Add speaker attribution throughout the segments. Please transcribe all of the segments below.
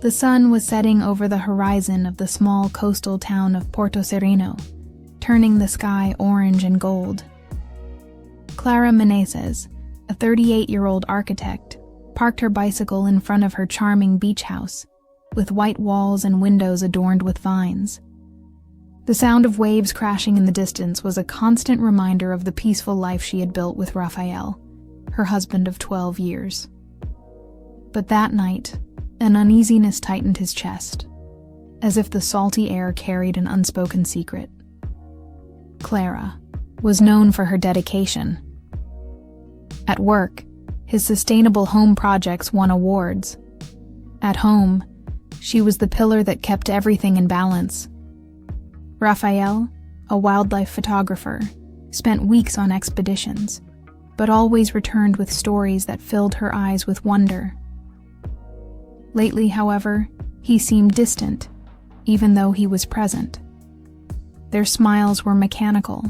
Speaker 1: The sun was setting over the horizon of the small coastal town of Porto Sereno, turning the sky orange and gold. Clara Meneses, a 38-year-old architect, parked her bicycle in front of her charming beach house, with white walls and windows adorned with vines. The sound of waves crashing in the distance was a constant reminder of the peaceful life she had built with Rafael, her husband of 12 years. But that night, an uneasiness tightened his chest, as if the salty air carried an unspoken secret. Clara was known for her dedication. At work, his sustainable home projects won awards. At home, she was the pillar that kept everything in balance. Rafael, a wildlife photographer, spent weeks on expeditions, but always returned with stories that filled her eyes with wonder. Lately, however, he seemed distant, even though he was present. Their smiles were mechanical,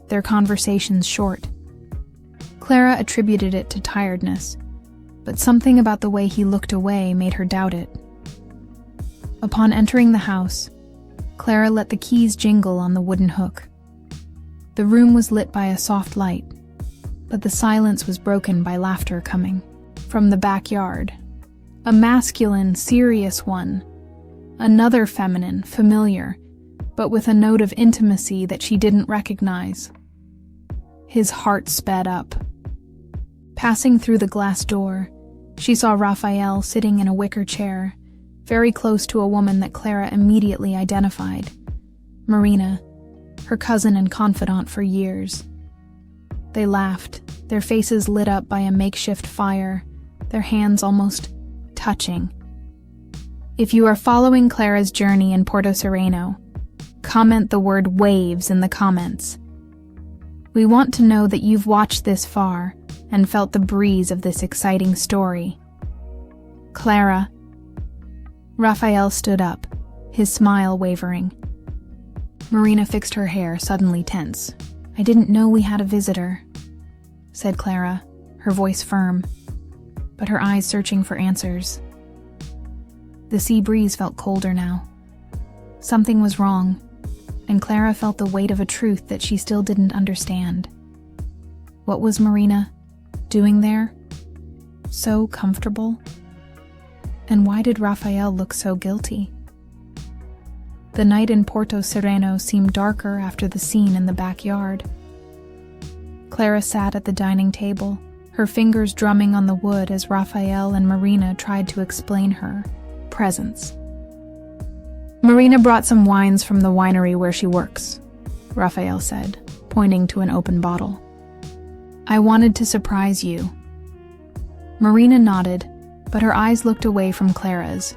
Speaker 1: their conversations short. Clara attributed it to tiredness, but something about the way he looked away made her doubt it. Upon entering the house, Clara let the keys jingle on the wooden hook. The room was lit by a soft light, but the silence was broken by laughter coming from the backyard. A masculine, serious one. Another feminine, familiar, but with a note of intimacy that she didn't recognize. His heart sped up. Passing through the glass door, she saw Rafael sitting in a wicker chair, very close to a woman that Clara immediately identified. Marina, her cousin and confidant for years. They laughed, their faces lit up by a makeshift fire, their hands almost touching. If you are following Clara's journey in Porto Sereno, comment the word waves in the comments. We want to know that you've watched this far and felt the breeze of this exciting story. Clara. Rafael stood up, his smile wavering. Marina fixed her hair, suddenly tense. I didn't know we had a visitor, said Clara, her voice firm, but her eyes searching for answers. The sea breeze felt colder now. Something was wrong, and Clara felt the weight of a truth that she still didn't understand. What was Marina doing there? So comfortable? And why did Rafael look so guilty? The night in Porto Sereno seemed darker after the scene in the backyard. Clara sat at the dining table, her fingers drumming on the wood as Rafael and Marina tried to explain her presence. Marina brought some wines from the winery where she works, Rafael said, pointing to an open bottle. I wanted to surprise you. Marina nodded, but her eyes looked away from Clara's,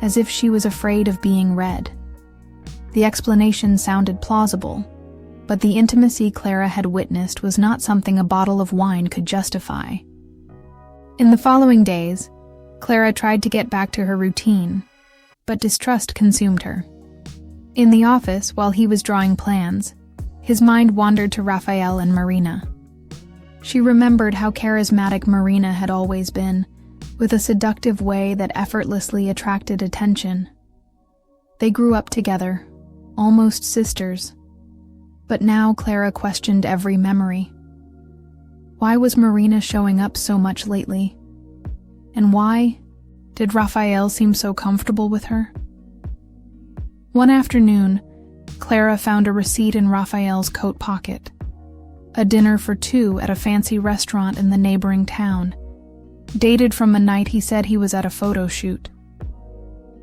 Speaker 1: as if she was afraid of being read. The explanation sounded plausible, but the intimacy Clara had witnessed was not something a bottle of wine could justify. In the following days, Clara tried to get back to her routine, but distrust consumed her. In the office, while he was drawing plans, his mind wandered to Rafael and Marina. She remembered how charismatic Marina had always been, with a seductive way that effortlessly attracted attention. They grew up together, almost sisters. But now Clara questioned every memory. Why was Marina showing up so much lately? And why did Rafael seem so comfortable with her? One afternoon, Clara found a receipt in Rafael's coat pocket. A dinner for two at a fancy restaurant in the neighboring town, dated from a night he said he was at a photo shoot.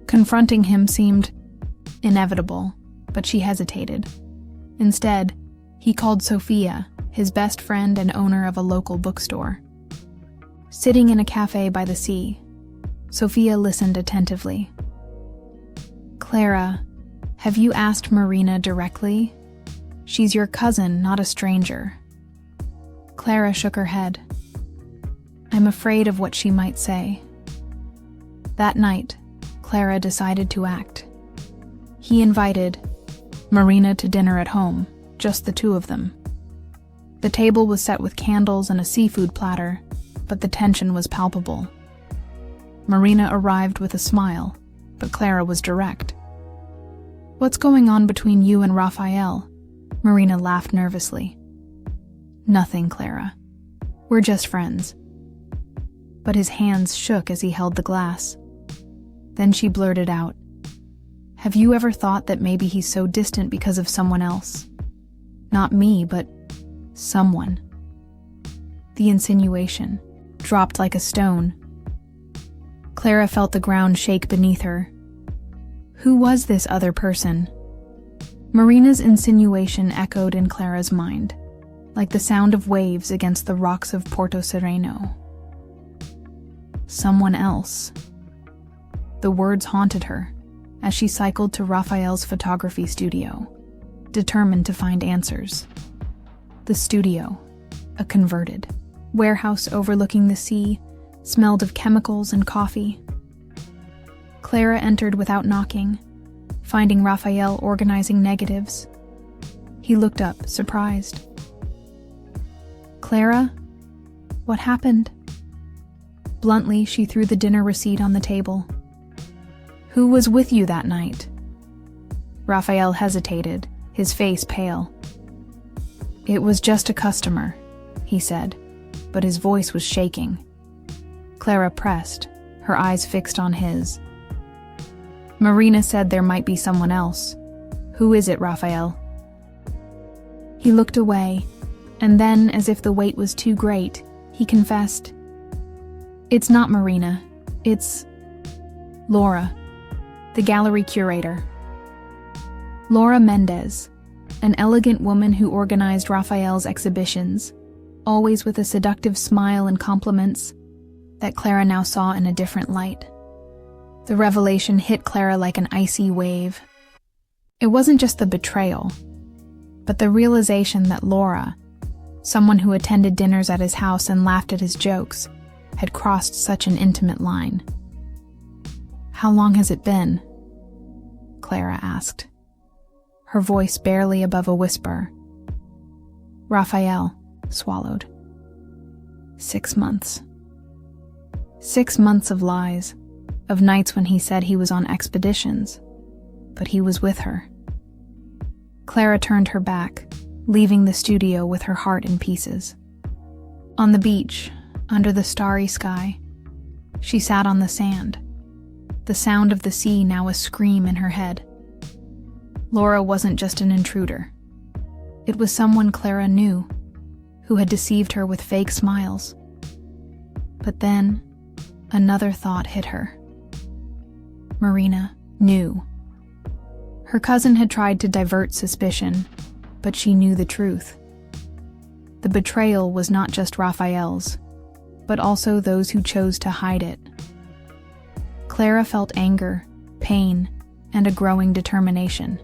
Speaker 1: Confronting him seemed inevitable, but she hesitated. Instead, he called Sophia, his best friend and owner of a local bookstore. Sitting in a cafe by the sea, Sophia listened attentively. Clara, have you asked Marina directly? She's your cousin, not a stranger. Clara shook her head. I'm afraid of what she might say. That night, Clara decided to act. He invited Marina to dinner at home, just the two of them. The table was set with candles and a seafood platter, but the tension was palpable. Marina arrived with a smile, but Clara was direct. "What's going on between you and Raphael?" Marina laughed nervously. "Nothing, Clara. We're just friends." But his hands shook as he held the glass. Then she blurted out, "Have you ever thought that maybe he's so distant because of someone else? Not me, but someone." The insinuation dropped like a stone. Clara felt the ground shake beneath her. Who was this other person? Marina's insinuation echoed in Clara's mind, like the sound of waves against the rocks of Porto Sereno. Someone else. The words haunted her as she cycled to Raphael's photography studio, determined to find answers. The studio, a converted warehouse overlooking the sea, smelled of chemicals and coffee. Clara entered without knocking, finding Raphael organizing negatives. He looked up, surprised. "Clara, what happened?" Bluntly, she threw the dinner receipt on the table. "Who was with you that night?" Raphael hesitated, his face pale. "It was just a customer," he said, but his voice was shaking. Clara pressed, her eyes fixed on his. "Marina said there might be someone else. Who is it, Raphael?" He looked away, and then, as if the weight was too great, he confessed, "It's not Marina. It's Laura, the gallery curator." Laura Mendez, an elegant woman who organized Raphael's exhibitions, always with a seductive smile and compliments that Clara now saw in a different light. The revelation hit Clara like an icy wave. It wasn't just the betrayal, but the realization that Laura, someone who attended dinners at his house and laughed at his jokes, had crossed such an intimate line. "How long has it been?" Clara asked, her voice barely above a whisper. Raphael swallowed. 6 months. 6 months of lies, of nights when he said he was on expeditions, but he was with her. Clara turned her back, leaving the studio with her heart in pieces. On the beach, under the starry sky, she sat on the sand, the sound of the sea now a scream in her head. Laura wasn't just an intruder. It was someone Clara knew, who had deceived her with fake smiles. But then, another thought hit her. Marina knew. Her cousin had tried to divert suspicion, but she knew the truth. The betrayal was not just Raphael's, but also those who chose to hide it. Clara felt anger, pain, and a growing determination.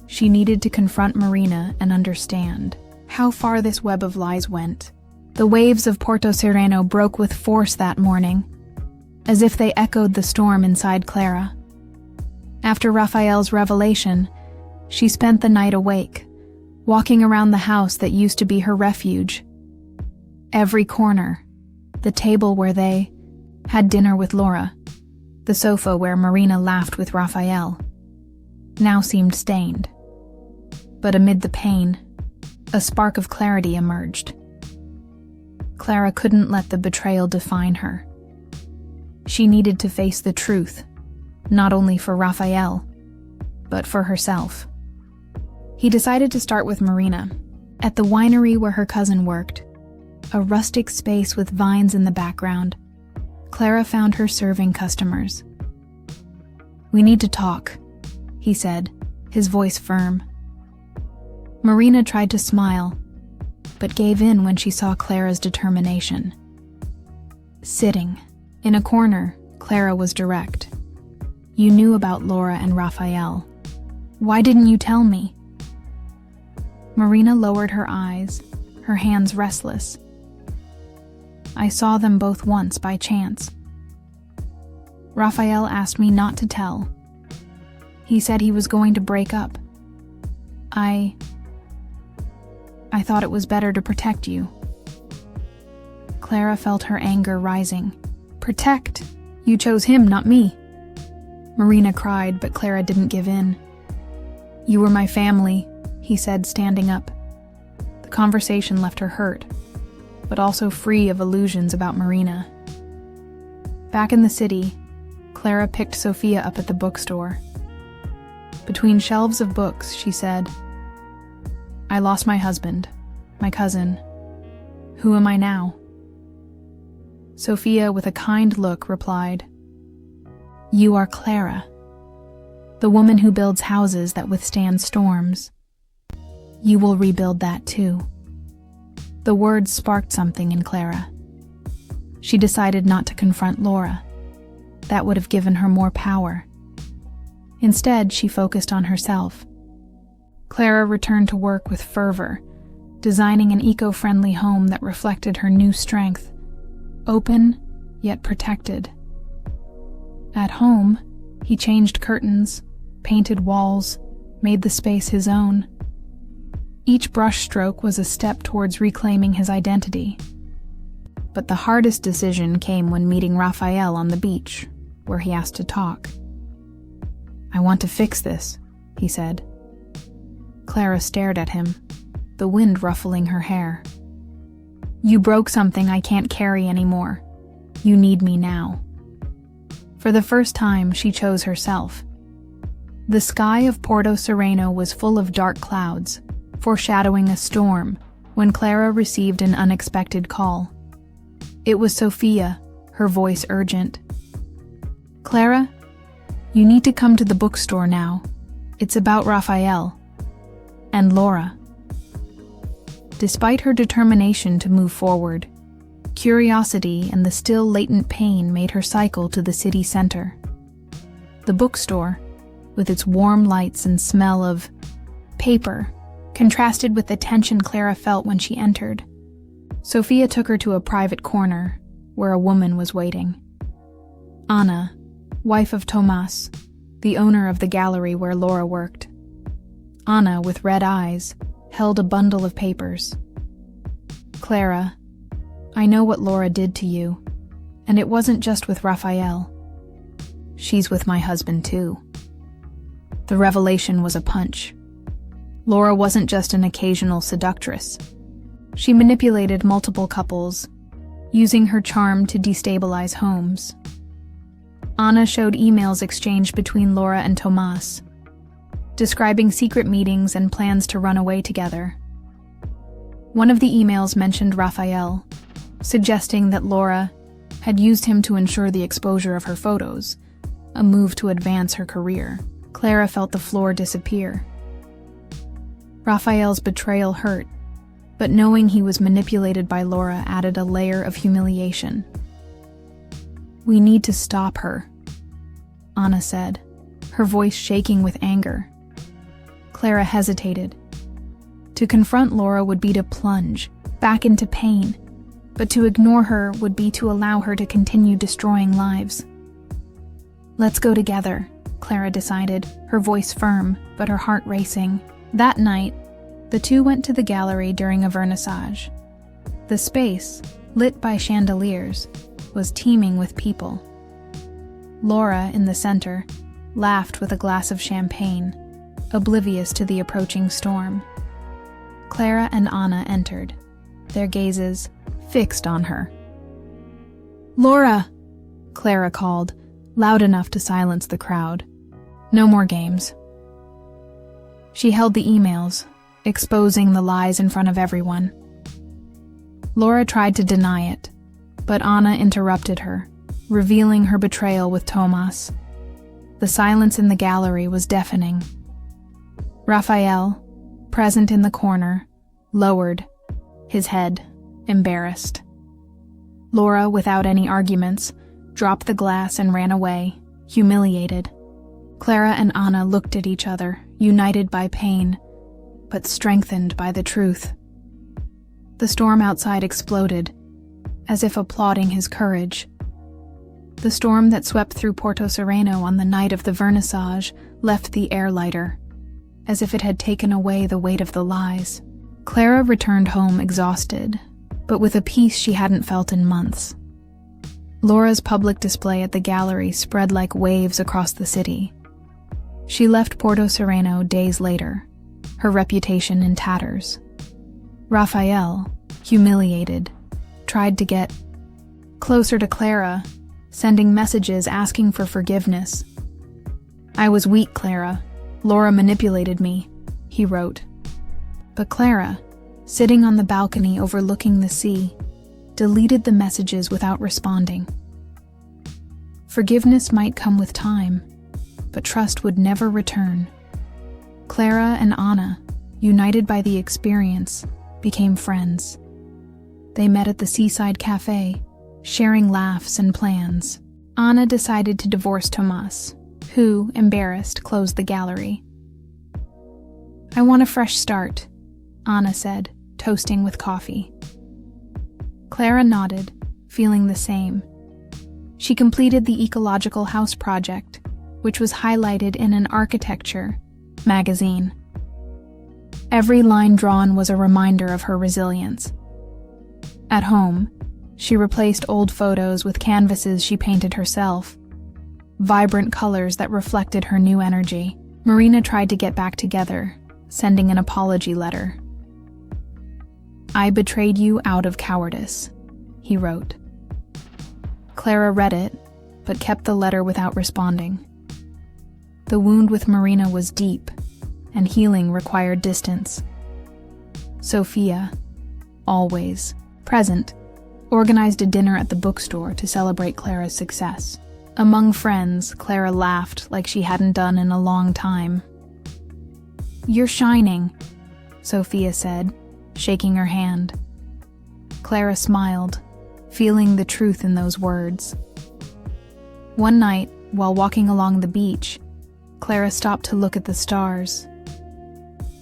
Speaker 1: She needed to confront Marina and understand how far this web of lies went. The waves of Porto Sereno broke with force that morning, as if they echoed the storm inside Clara. After Raphael's revelation, she spent the night awake, walking around the house that used to be her refuge. Every corner, the table where they had dinner with Laura, the sofa where Marina laughed with Raphael, now seemed stained. But amid the pain, a spark of clarity emerged. Clara couldn't let the betrayal define her. She needed to face the truth, not only for Raphael, but for herself. He decided to start with Marina, at the winery where her cousin worked, a rustic space with vines in the background. Clara found her serving customers. "We need to talk," he said, his voice firm. Marina tried to smile, but gave in when she saw Clara's determination. Sitting in a corner, Clara was direct. "You knew about Laura and Raphael. Why didn't you tell me?" Marina lowered her eyes, her hands restless. "I saw them both once by chance. Raphael asked me not to tell. He said he was going to break up. I thought it was better to protect you." Clara felt her anger rising. "Protect? You chose him, not me." Marina cried, but Clara didn't give in. "You were my family," he said, standing up. The conversation left her hurt, but also free of illusions about Marina. Back in the city, Clara picked Sophia up at the bookstore. Between shelves of books, she said, "I lost my husband, my cousin. Who am I now?" Sophia, with a kind look, replied, "You are Clara, the woman who builds houses that withstand storms. You will rebuild that too." The words sparked something in Clara. She decided not to confront Laura. That would have given her more power. Instead, she focused on herself. Clara returned to work with fervor, designing an eco-friendly home that reflected her new strength, open yet protected. At home, he changed curtains, painted walls, made the space his own. Each brushstroke was a step towards reclaiming his identity. But the hardest decision came when meeting Raphael on the beach, where he asked to talk. "I want to fix this," he said. Clara stared at him, the wind ruffling her hair. "You broke something I can't carry anymore. You need me now." For the first time, she chose herself. The sky of Porto Sereno was full of dark clouds, foreshadowing a storm, when Clara received an unexpected call. It was Sophia, her voice urgent. "Clara, you need to come to the bookstore now. It's about Raphael. And Laura." Despite her determination to move forward, curiosity and the still latent pain made her cycle to the city center. The bookstore, with its warm lights and smell of paper, contrasted with the tension Clara felt when she entered. Sophia took her to a private corner, where a woman was waiting. Anna, wife of Tomas, the owner of the gallery where Laura worked. Anna, with red eyes, held a bundle of papers. "Clara, I know what Laura did to you, and it wasn't just with Raphael. She's with my husband too." The revelation was a punch. Laura wasn't just an occasional seductress. She manipulated multiple couples, using her charm to destabilize homes. Anna showed emails exchanged between Laura and Tomas, describing secret meetings and plans to run away together. One of the emails mentioned Raphael, suggesting that Laura had used him to ensure the exposure of her photos, a move to advance her career. Clara felt the floor disappear. Raphael's betrayal hurt, but knowing he was manipulated by Laura added a layer of humiliation. "We need to stop her," Anna said, her voice shaking with anger. Clara hesitated. To confront Laura would be to plunge back into pain, but to ignore her would be to allow her to continue destroying lives. "Let's go together," Clara decided, her voice firm, but her heart racing. That night, the two went to the gallery during a vernissage. The space, lit by chandeliers, was teeming with people. Laura, in the center, laughed with a glass of champagne, oblivious to the approaching storm. Clara and Anna entered, their gazes fixed on her. "Laura!" Clara called, loud enough to silence the crowd. "No more games." She held the emails, exposing the lies in front of everyone. Laura tried to deny it, but Anna interrupted her, revealing her betrayal with Tomas. The silence in the gallery was deafening. Raphael, present in the corner, lowered, his head embarrassed. Laura, without any arguments, dropped the glass and ran away, humiliated. Clara and Anna looked at each other, united by pain, but strengthened by the truth. The storm outside exploded, as if applauding his courage. The storm that swept through Porto Sereno on the night of the vernissage left the air lighter, as if it had taken away the weight of the lies. Clara returned home exhausted, but with a peace she hadn't felt in months. Laura's public display at the gallery spread like waves across the city. She left Porto Sereno days later, her reputation in tatters. Raphael, humiliated, tried to get closer to Clara, sending messages asking for forgiveness. "I was weak, Clara. Laura manipulated me," he wrote. But Clara, sitting on the balcony overlooking the sea, deleted the messages without responding. Forgiveness might come with time, but trust would never return. Clara and Anna, united by the experience, became friends. They met at the seaside cafe, sharing laughs and plans. Anna decided to divorce Tomas, who, embarrassed, closed the gallery. "I want a fresh start," Anna said, toasting with coffee. Clara nodded, feeling the same. She completed the ecological house project, which was highlighted in an architecture magazine. Every line drawn was a reminder of her resilience. At home, she replaced old photos with canvases she painted herself, vibrant colors that reflected her new energy. Marina tried to get back together, sending an apology letter. "I betrayed you out of cowardice," he wrote. Clara read it, but kept the letter without responding. The wound with Marina was deep, and healing required distance. Sophia, always present, organized a dinner at the bookstore to celebrate Clara's success. Among friends, Clara laughed like she hadn't done in a long time. "You're shining," Sophia said, shaking her hand. Clara smiled, feeling the truth in those words. One night, while walking along the beach, Clara stopped to look at the stars.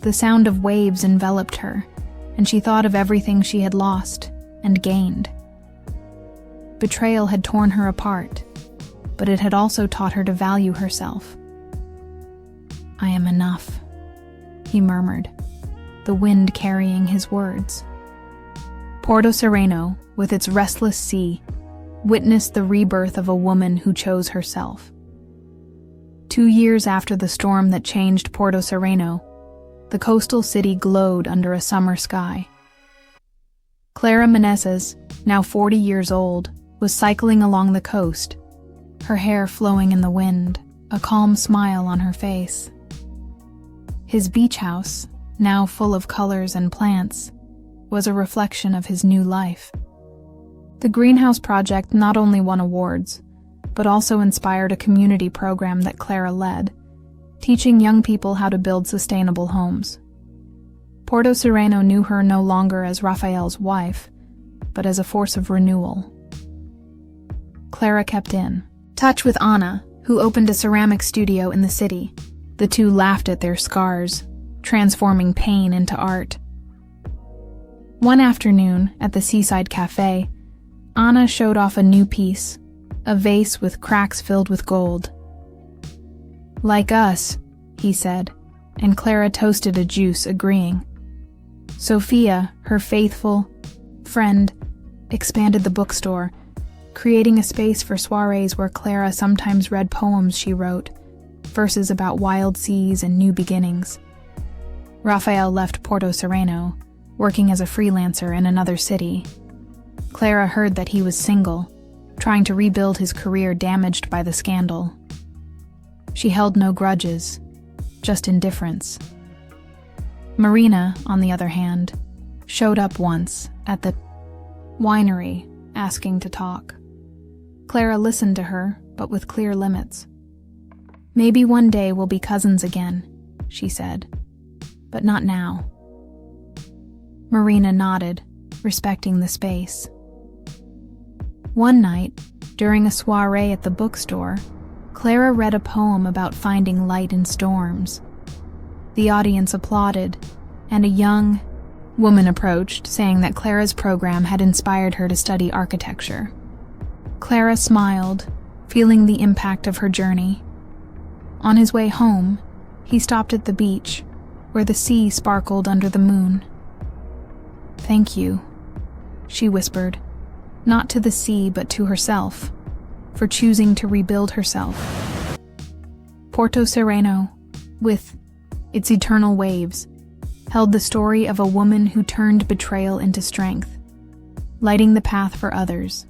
Speaker 1: The sound of waves enveloped her, and she thought of everything she had lost and gained. Betrayal had torn her apart, but it had also taught her to value herself. "I am enough," he murmured, the wind carrying his words. Porto Sereno, with its restless sea, witnessed the rebirth of a woman who chose herself. 2 years after the storm that changed Porto Sereno, the coastal city glowed under a summer sky. Clara Meneses, now 40 years old, was cycling along the coast, her hair flowing in the wind, a calm smile on her face. His beach house, now full of colors and plants, was a reflection of his new life. The greenhouse project not only won awards, but also inspired a community program that Clara led, teaching young people how to build sustainable homes. Porto Sereno knew her no longer as Raphael's wife, but as a force of renewal. Clara kept in touch with Anna, who opened a ceramic studio in the city. The two laughed at their scars, transforming pain into art. One afternoon, at the seaside cafe, Anna showed off a new piece, a vase with cracks filled with gold. "Like us," he said, and Clara toasted a juice, agreeing. Sophia, her faithful friend, expanded the bookstore, creating a space for soirees where Clara sometimes read poems she wrote, verses about wild seas and new beginnings. Raphael left Porto Sereno, working as a freelancer in another city. Clara heard that he was single, trying to rebuild his career damaged by the scandal. She held no grudges, just indifference. Marina, on the other hand, showed up once at the winery, asking to talk. Clara listened to her, but with clear limits. "Maybe one day we'll be cousins again," she said, "but not now." Marina nodded, respecting the space. One night, during a soiree at the bookstore, Clara read a poem about finding light in storms. The audience applauded, and a young woman approached, saying that Clara's program had inspired her to study architecture. Clara smiled, feeling the impact of her journey. On his way home, he stopped at the beach, where the sea sparkled under the moon. "Thank you," she whispered, not to the sea but to herself, for choosing to rebuild herself. Porto Sereno, with its eternal waves, held the story of a woman who turned betrayal into strength, lighting the path for others.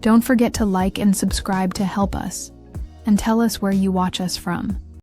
Speaker 1: Don't forget to like and subscribe to help us, and tell us where you watch us from.